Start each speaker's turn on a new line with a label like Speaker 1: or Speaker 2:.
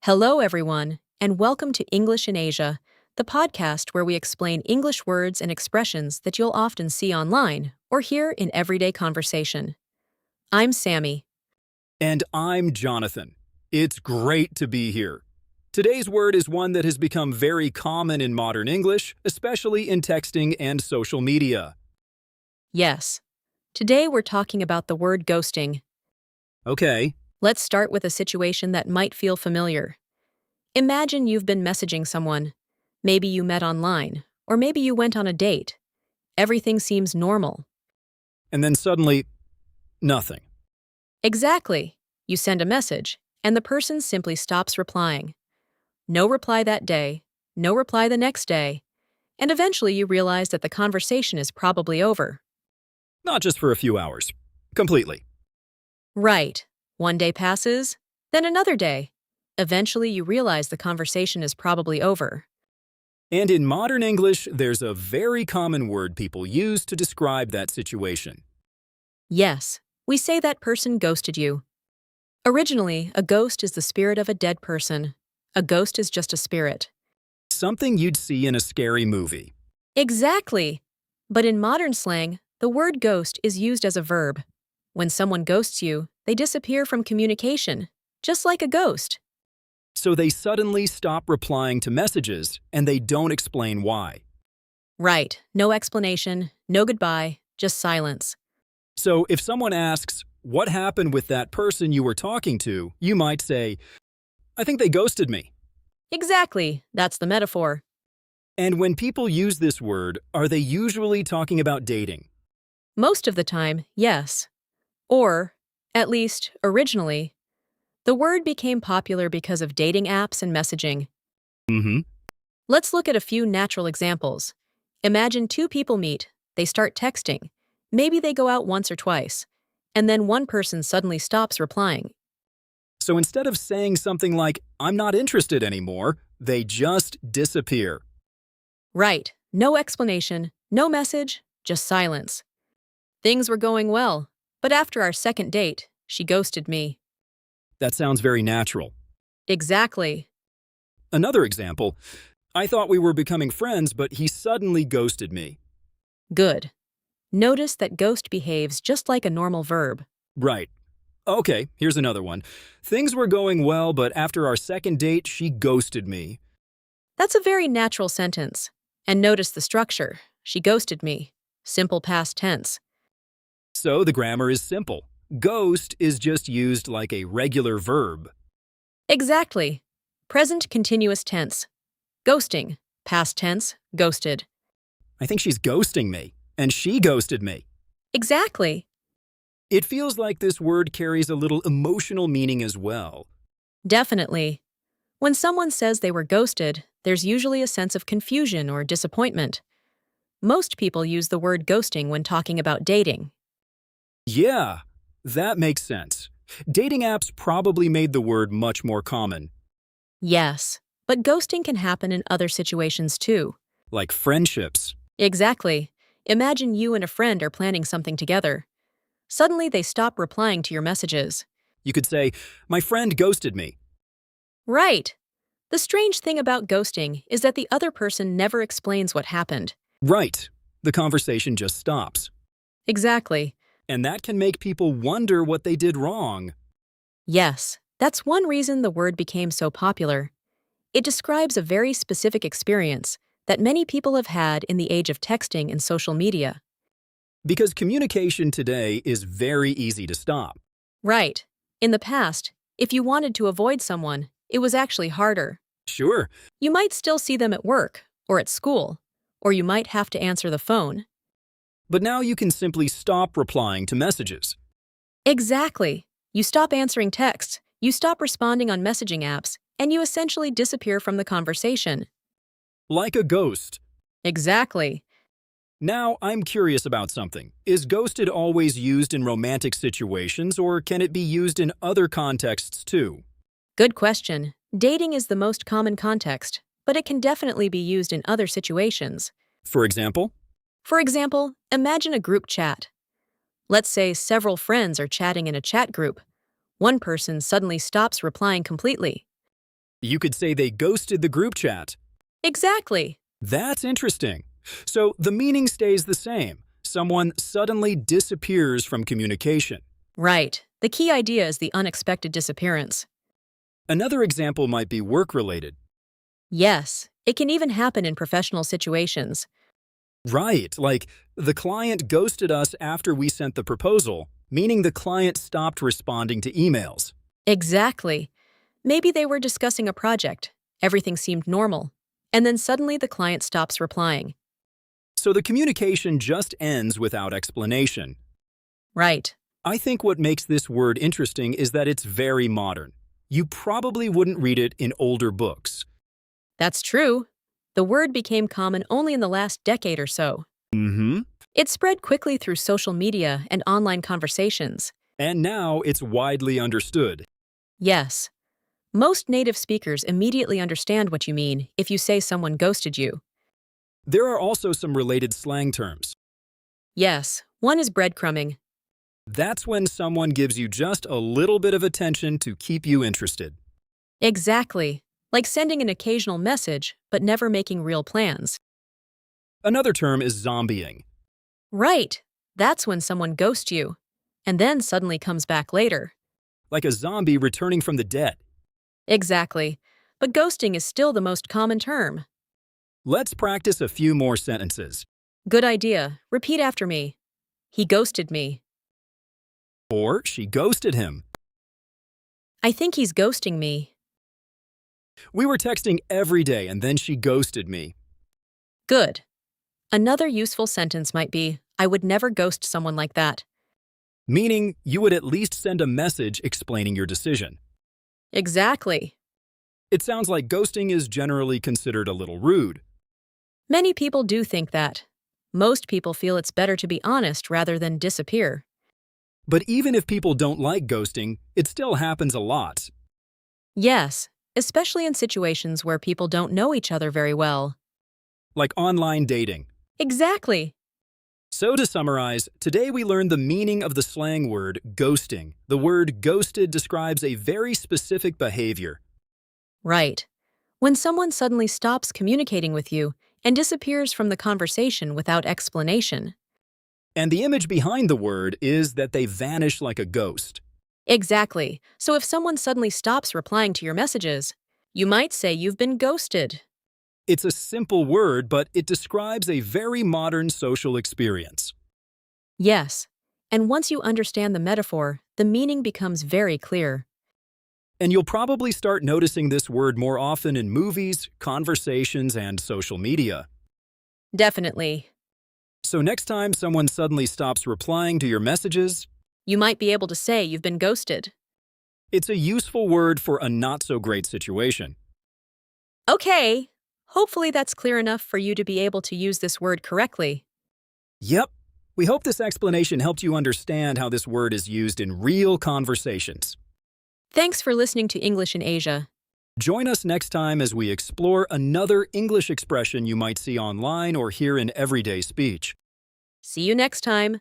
Speaker 1: Hello, everyone, and welcome to English in Asia, the podcast where we explain English words and expressions that you'll often see online or hear in everyday conversation. I'm Sammy.
Speaker 2: And I'm Jonathan. It's great to be here. Today's word is one that has become very common in modern English, especially in texting and social media.
Speaker 1: Yes. Today we're talking about the word ghosting.
Speaker 2: Okay,
Speaker 1: Let's start with a situation that might feel familiar. Imagine you've been messaging someone. Maybe you met online, or maybe you went on a date. Everything seems normal.
Speaker 2: and then suddenly, nothing.
Speaker 1: Exactly. You send a message, and the person simply stops replying. No reply that day, no reply the next day, and eventually you realize that the conversation is probably over.
Speaker 2: Not just for a few hours. Completely.
Speaker 1: Right. One day passes, then another day. Eventually you realize the conversation is probably over.
Speaker 2: And in modern English, there's a very common word people use to describe that situation.
Speaker 1: Yes, we say that person ghosted you. Originally, a ghost is the spirit of a dead person. A ghost is just a spirit.
Speaker 2: Something you'd see in a scary movie.
Speaker 1: Exactly. But in modern slang, the word ghost is used as a verb. When someone ghosts you, they disappear from communication, just like a ghost.
Speaker 2: So they suddenly stop replying to messages, and they don't explain why.
Speaker 1: Right, no explanation, no goodbye, just silence.
Speaker 2: So if someone asks, what happened with that person you were talking to, you might say, I think they ghosted me.
Speaker 1: Exactly, that's the metaphor.
Speaker 2: And when people use this word, are they usually talking about dating?
Speaker 1: Most of the time, yes. Or, at least, originally, the word became popular because of dating apps and messaging.
Speaker 2: Mm-hmm.
Speaker 1: Let's look at a few natural examples. Imagine two people meet, they start texting. Maybe they go out once or twice, and then one person suddenly stops replying.
Speaker 2: So instead of saying something like, I'm not interested anymore, they just disappear.
Speaker 1: Right, no explanation, no message, just silence. Things were going well, but after our second date, she ghosted me.
Speaker 2: That sounds very natural.
Speaker 1: Exactly.
Speaker 2: Another example, I thought we were becoming friends, but he suddenly ghosted me.
Speaker 1: Good. Notice that ghost behaves just like a normal verb.
Speaker 2: Right. Okay, here's another one. Things were going well, but after our second date, she ghosted me.
Speaker 1: That's a very natural sentence. And notice the structure. She ghosted me. Simple past tense.
Speaker 2: So the grammar is simple. Ghost is just used like a regular verb.
Speaker 1: Exactly. Present continuous tense. Ghosting. Past tense. Ghosted.
Speaker 2: I think she's ghosting me, and she ghosted me.
Speaker 1: Exactly.
Speaker 2: It feels like this word carries a little emotional meaning as well.
Speaker 1: Definitely. When someone says they were ghosted, there's usually a sense of confusion or disappointment. Most people use the word ghosting when talking about dating.
Speaker 2: Yeah, that makes sense. Dating apps probably made the word much more common,
Speaker 1: Yes, but ghosting can happen in other situations too.
Speaker 2: like friendships.
Speaker 1: Exactly. Imagine you and a friend are planning something together. Suddenly they stop replying to your messages.
Speaker 2: You could say, my friend ghosted me.
Speaker 1: Right. The strange thing about ghosting is that the other person never explains what happened.
Speaker 2: Right. The conversation just stops.
Speaker 1: Exactly.
Speaker 2: And that can make people wonder what they did wrong.
Speaker 1: Yes, that's one reason the word became so popular. It describes a very specific experience that many people have had in the age of texting and social media.
Speaker 2: Because communication today is very easy to stop.
Speaker 1: Right. In the past, if you wanted to avoid someone, it was actually harder.
Speaker 2: Sure,
Speaker 1: You might still see them at work or at school, or you might have to answer the phone.
Speaker 2: but now you can simply stop replying to messages.
Speaker 1: Exactly. You stop answering texts, you stop responding on messaging apps, and you essentially disappear from the conversation.
Speaker 2: Like a ghost.
Speaker 1: Exactly.
Speaker 2: Now, I'm curious about something. Is ghosted always used in romantic situations, or can it be used in other contexts too?
Speaker 1: Good question. Dating is the most common context, but it can definitely be used in other situations.
Speaker 2: For example,
Speaker 1: For example, imagine a group chat. Let's say several friends are chatting in a chat group. One person suddenly stops replying completely.
Speaker 2: You could say they ghosted the group chat.
Speaker 1: Exactly.
Speaker 2: That's interesting. So the meaning stays the same. Someone suddenly disappears from communication.
Speaker 1: Right. The key idea is the unexpected disappearance.
Speaker 2: Another example might be work-related.
Speaker 1: Yes, it can even happen in professional situations.
Speaker 2: Right, like the client ghosted us after we sent the proposal, meaning the client stopped responding to emails.
Speaker 1: Exactly. Maybe they were discussing a project. Everything seemed normal. And then suddenly the client stops replying.
Speaker 2: So the communication just ends without explanation.
Speaker 1: Right.
Speaker 2: I think what makes this word interesting is that it's very modern. You probably wouldn't read it in older books.
Speaker 1: That's true. The word became common only in the last decade or so.
Speaker 2: Mm-hmm.
Speaker 1: It spread quickly through social media and online conversations.
Speaker 2: And now it's widely understood.
Speaker 1: Yes. Most native speakers immediately understand what you mean if you say someone ghosted you.
Speaker 2: There are also some related slang terms.
Speaker 1: Yes, one is breadcrumbing.
Speaker 2: That's when someone gives you just a little bit of attention to keep you interested.
Speaker 1: Exactly. Like sending an occasional message, but never making real plans.
Speaker 2: Another term is zombieing.
Speaker 1: Right. That's when someone ghosts you, and then suddenly comes back later.
Speaker 2: Like a zombie returning from the dead.
Speaker 1: Exactly. But ghosting is still the most common term.
Speaker 2: Let's practice a few more sentences.
Speaker 1: Good idea. Repeat after me. He ghosted me.
Speaker 2: Or she ghosted him.
Speaker 1: I think he's ghosting me.
Speaker 2: We were texting every day and then she ghosted me.
Speaker 1: Good. Another useful sentence might be, I would never ghost someone like that.
Speaker 2: Meaning, you would at least send a message explaining your decision.
Speaker 1: Exactly.
Speaker 2: It sounds like ghosting is generally considered a little rude.
Speaker 1: Many people do think that. Most people feel it's better to be honest rather than disappear.
Speaker 2: But even if people don't like ghosting, it still happens a lot.
Speaker 1: Yes, especially in situations where people don't know each other very well.
Speaker 2: Like online dating.
Speaker 1: Exactly.
Speaker 2: So to summarize, today we learned the meaning of the slang word ghosting. The word ghosted describes a very specific behavior.
Speaker 1: Right. When someone suddenly stops communicating with you and disappears from the conversation without explanation.
Speaker 2: And the image behind the word is that they vanish like a ghost.
Speaker 1: Exactly. So if someone suddenly stops replying to your messages, you might say you've been ghosted.
Speaker 2: It's a simple word, but it describes a very modern social experience.
Speaker 1: Yes. And once you understand the metaphor, the meaning becomes very clear.
Speaker 2: And you'll probably start noticing this word more often in movies, conversations, and social media.
Speaker 1: Definitely.
Speaker 2: So next time someone suddenly stops replying to your messages,
Speaker 1: You might be able to say you've been ghosted.
Speaker 2: it's a useful word for a not-so-great situation.
Speaker 1: Okay. Hopefully that's clear enough for you to be able to use this word correctly.
Speaker 2: Yep. We hope this explanation helped you understand how this word is used in real conversations.
Speaker 1: Thanks for listening to English in Asia.
Speaker 2: Join us next time as we explore another English expression you might see online or hear in everyday speech.
Speaker 1: See you next time.